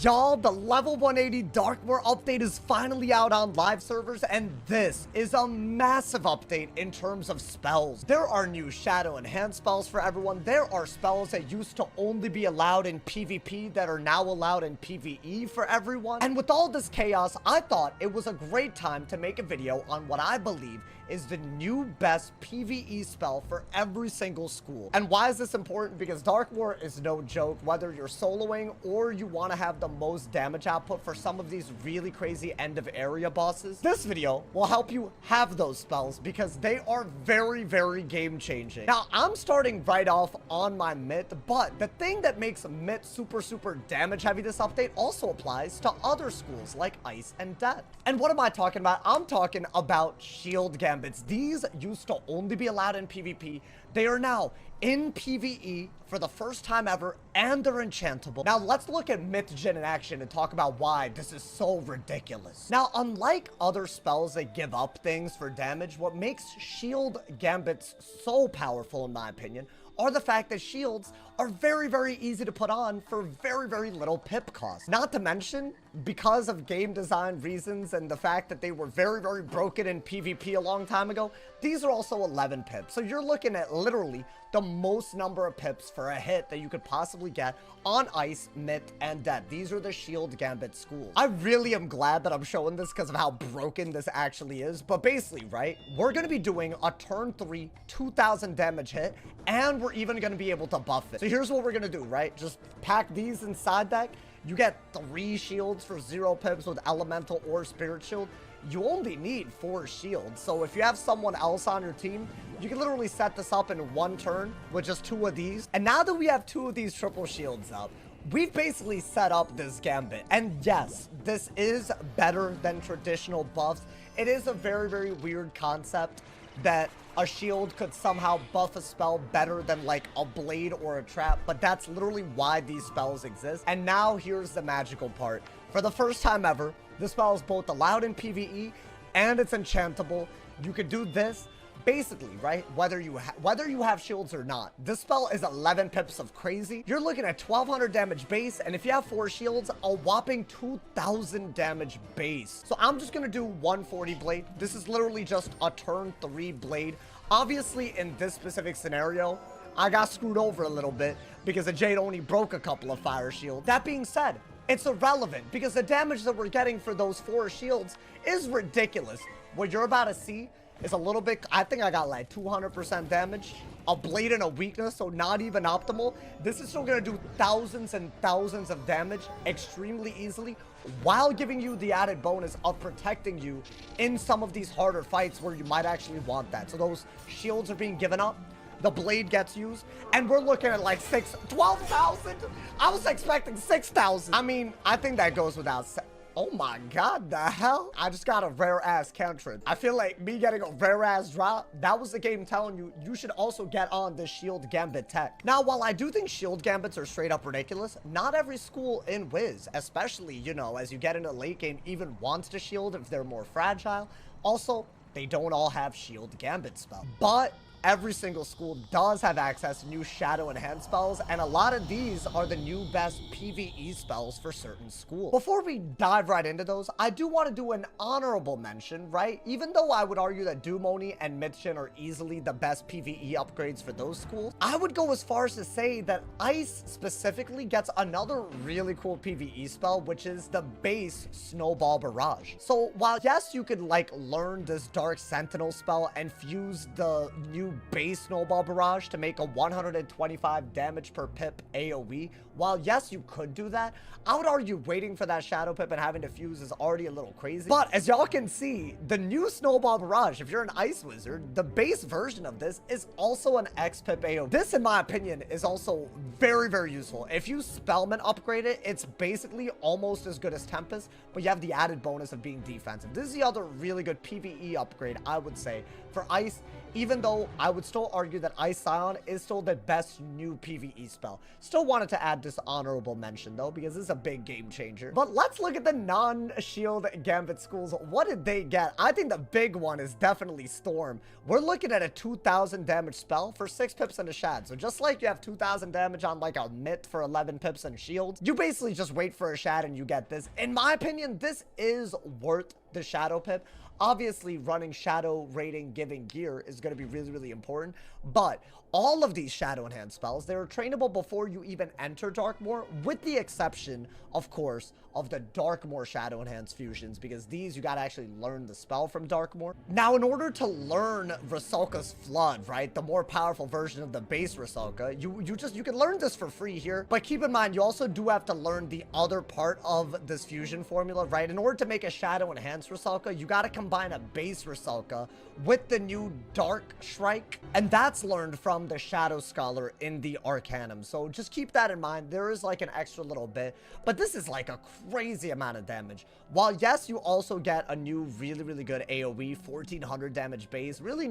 Y'all, the level 180 Darkmoor update is finally out on live servers, and this is a massive update in terms of spells. There are new shadow and hand spells for everyone. There are spells that used to only be allowed in PvP that are now allowed in PvE for everyone. And with all this chaos, I thought it was a great time to make a video on what I believe is the new best PvE spell for every single school. And why is this important? Because Darkmoor is no joke. Whether you're soloing or you want to have the most damage output for some of these really crazy end of area bosses, this video will help you have those spells because they are very, very game changing. Now, I'm starting right off on my Myth, but the thing that makes Myth super damage heavy this update also applies to other schools like Ice and Death. And what am I talking about? I'm talking about shield gambits. These used to only be allowed in PvP. They are now in PvE for the first time ever, and they're enchantable. Now, let's look at Myth Gen in action and talk about why this is so ridiculous. Now, unlike other spells that give up things for damage, what makes shield gambits so powerful, in my opinion, are the fact that shields are very easy to put on for very little pip cost. Not to mention, because of game design reasons and the fact that they were very broken in PvP a long time ago, these are also 11 pips. So you're looking at literally the most number of pips for a hit that you could possibly get on Ice, Myth, and Death. These are the shield gambit schools. I really am glad that I'm showing this because of how broken this actually is. But basically, right, we're going to be doing a turn 3 2000 damage hit, and we're even going to be able to buff it. So here's what we're going to do, right? Just pack these inside deck. You get 3 shields for 0 pips with elemental or spirit shield. You only need 4 shields. So if you have someone else on your team, you can literally set this up in 1 turn with just 2 of these. And now that we have 2 of these triple shields up, we've basically set up this gambit. And yes, this is better than traditional buffs. It is a very weird concept that a shield could somehow buff a spell better than like a blade or a trap, but that's literally why these spells exist. And now here's the magical part. For the first time ever, this spell is both allowed in PvE and it's enchantable. You could do this basically, right? Whether you have shields or not. This spell is 11 pips of crazy. You're looking at 1200 damage base, and if you have 4 shields, a whopping 2000 damage base. So I'm just gonna do 140 blade. This is literally just a turn 3 blade. Obviously, in this specific scenario, I got screwed over a little bit because the Jade only broke a couple of fire shields. That being said, it's irrelevant because the damage that we're getting for those 4 shields is ridiculous. What you're about to see is a little bit, I think I got like 200% damage, a blade and a weakness, so not even optimal. This is still gonna do thousands and thousands of damage extremely easily, while giving you the added bonus of protecting you in some of these harder fights where you might actually want that. So those shields are being given up, the blade gets used, and we're looking at like 12,000. I was expecting 6,000. I mean, I think that goes without saying. Oh my god, the hell? I just got a rare ass cantrip. I feel like me getting a rare ass drop, that was the game telling you, you should also get on the shield gambit tech. Now, while I do think shield gambits are straight up ridiculous, not every school in Wiz, especially, you know, as you get into late game, even wants to shield if they're more fragile. Also, they don't all have shield gambit spell. But every single school does have access to new shadow and hand spells, and a lot of these are the new best PvE spells for certain schools. Before we dive right into those, I do want to do an honorable mention, right? Even though I would argue that Doom Oni and Myth Gen are easily the best PvE upgrades for those schools, I would go as far as to say that Ice specifically gets another really cool PvE spell, which is the base Snowball Barrage. So while yes, you could like learn this Dark Sentinel spell and fuse the new base Snowball Barrage to make a 125 damage per pip AoE, while yes, you could do that, I would argue waiting for that shadow pip and having to fuse is already a little crazy. But as y'all can see, the new Snowball Barrage, if you're an Ice Wizard, the base version of this is also an X pip AoE. This, in my opinion, is also very useful. If you Spellman upgrade it, it's basically almost as good as Tempest, but you have the added bonus of being defensive. This is the other really good PvE upgrade, I would say, for Ice even though I would still argue that Ice Scion is still the best new PvE spell. Still wanted to add this honorable mention though, because this is a big game changer. But let's look at the non-shield Gambit schools. What did they get? I think the big one is definitely Storm. We're looking at a 2000 damage spell for 6 pips and a shad. So just like you have 2000 damage on like a Myth for 11 pips and shield, you basically just wait for a shad and you get this. In my opinion, this is worth the shadow pip. Obviously, running shadow rating giving gear is going to be really, really important, but all of these shadow enhanced spells, they're trainable before you even enter Darkmoor, with the exception, of course, of the Darkmoor shadow enhanced fusions, because these you got to actually learn the spell from Darkmoor. Now, in order to learn Rusalka's Flood, right, the more powerful version of the base Rusalka, you can learn this for free here, but keep in mind, you also do have to learn the other part of this fusion formula, right? In order to make a shadow enhanced Rusalka, you got to combine a base Rusalka with the new Dark Shrike, and that's learned from the Shadow Scholar in the Arcanum. So just keep that in mind. There is like an extra little bit, but this is like a crazy amount of damage. While yes, you also get a new really good AoE 1400 damage base, really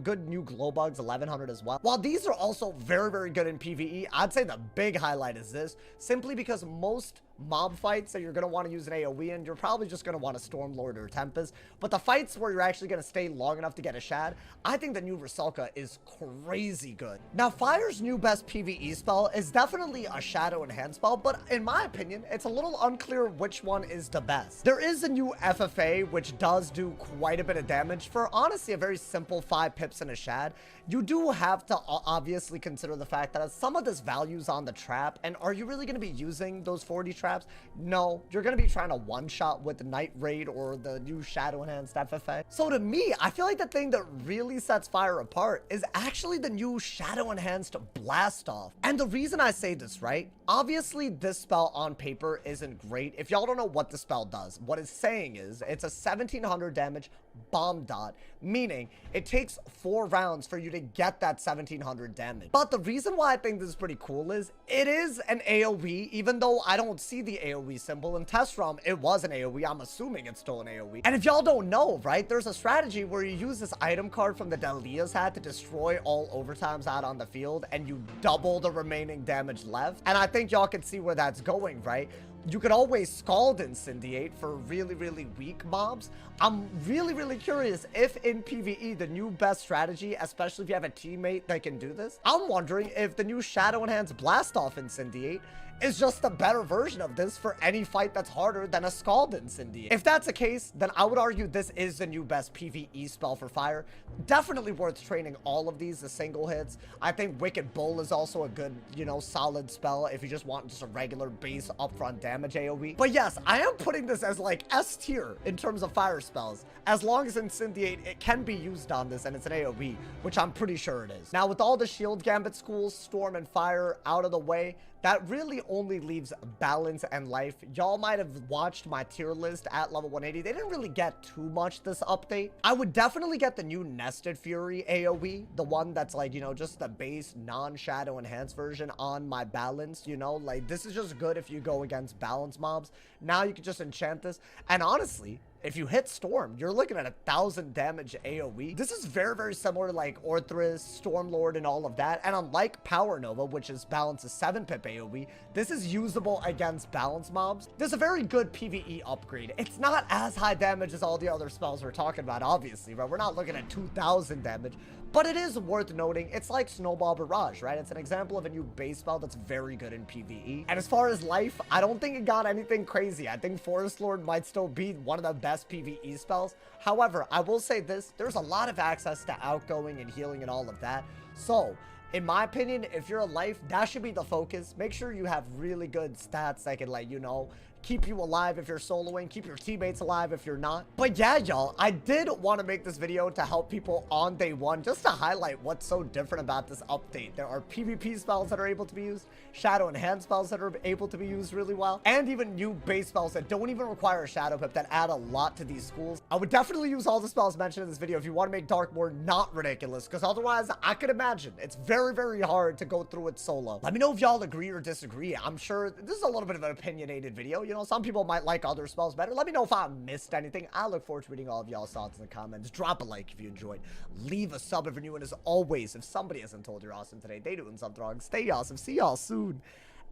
good new glow bugs 1100 as well. While these are also very good in PvE, I'd say the big highlight is this, simply because most mob fights that you're going to want to use an AoE in, you're probably just going to want a Stormlord or Tempest. But the fights where you're actually going to stay long enough to get a shad, I think the new Rusalka is crazy good. Now, Fire's new best PvE spell is definitely a shadow enhanced spell, but in my opinion, it's a little unclear which one is the best. There is a new FFA, which does do quite a bit of damage for honestly a very simple 5 pips and a shad. You do have to obviously consider the fact that some of this values on the trap, and are you really going to be using those 40 traps? No, you're going to be trying to one-shot with the Night Raid or the new Shadow Enhanced FFA. So to me, I feel like the thing that really sets Fire apart is actually the new Shadow Enhanced Blast Off. And the reason I say this, right? Obviously, this spell on paper isn't great. If y'all don't know what the spell does, what it's saying is it's a 1700 damage bomb dot, meaning it takes 4 rounds for you to get that 1700 damage. But the reason why I think this is pretty cool is it is an AoE, even though I don't see the AoE symbol. In Test Realm, it was an AoE. I'm assuming it's still an AoE. And if y'all don't know, right, there's a strategy where you use this item card from the Delia's hat to destroy all overtimes out on the field, and you double the remaining damage left. And I think y'all can see where that's going, right? You could always Scald Incendiate for really weak mobs. I'm really curious if in PvE, the new best strategy, especially if you have a teammate that can do this, I'm wondering if the new Shadow Enhanced Blast Off Incendiate is just a better version of this for any fight that's harder than a Scald Incendiate. If that's the case, then I would argue this is the new best PvE spell for Fire. Definitely worth training all of these, the single hits. I think Wicked Bull is also a good, you know, solid spell if you just want just a regular base upfront damage AoE. But yes, I am putting this as like S tier in terms of Fire spells. As long as Incendiate, it can be used on this and it's an AoE, which I'm pretty sure it is. Now, with all the Shield Gambit schools, Storm and Fire out of the way, that really only leaves Balance and Life. Y'all might have watched my tier list at level 180. They didn't really get too much this update. I would definitely get the new Nested Fury AoE, the one that's like, you know, just the base non-shadow enhanced version on my Balance, you know, like this is just good if you go against balance mobs. Now you can just enchant this, and honestly, if you hit Storm, you're looking at 1000 damage AoE. This is very similar to like Orthrus, Stormlord, and all of that. And unlike Power Nova, which is Balance's 7 pip AoE, this is usable against balance mobs. There's a very good PvE upgrade. It's not as high damage as all the other spells we're talking about, obviously, right? We're not looking at 2000 damage, but it is worth noting. It's like Snowball Barrage, right? It's an example of a new base spell that's very good in PvE. And as far as life, I don't think it got anything crazy. I think Forest Lord might still be one of the best PvE spells. However, I will say this, there's a lot of access to outgoing and healing and all of that. So, in my opinion, if you're a life, that should be the focus. Make sure you have really good stats that can, like, you know, keep you alive if you're soloing, keep your teammates alive if you're not. But yeah, y'all, I did want to make this video to help people on day one, just to highlight what's so different about this update. There are PvP spells that are able to be used, Shadow Enhanced spells that are able to be used really well, and even new base spells that don't even require a Shadow Pip that add a lot to these schools. I would definitely use all the spells mentioned in this video if you want to make Darkmoor not ridiculous, because otherwise, I could imagine it's very hard to go through it solo. Let me know if y'all agree or disagree. I'm sure this is a little bit of an opinionated video. You know, some people might like other spells better. Let me know if I missed anything. I look forward to reading all of y'all's thoughts in the comments. Drop a like if you enjoyed. Leave a sub if you're new. And as always, if somebody hasn't told you're awesome today, they doing something wrong. Stay awesome. See y'all soon.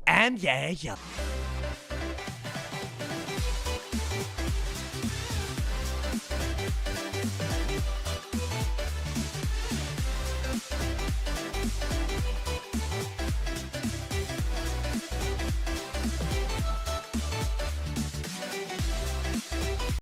And yeah.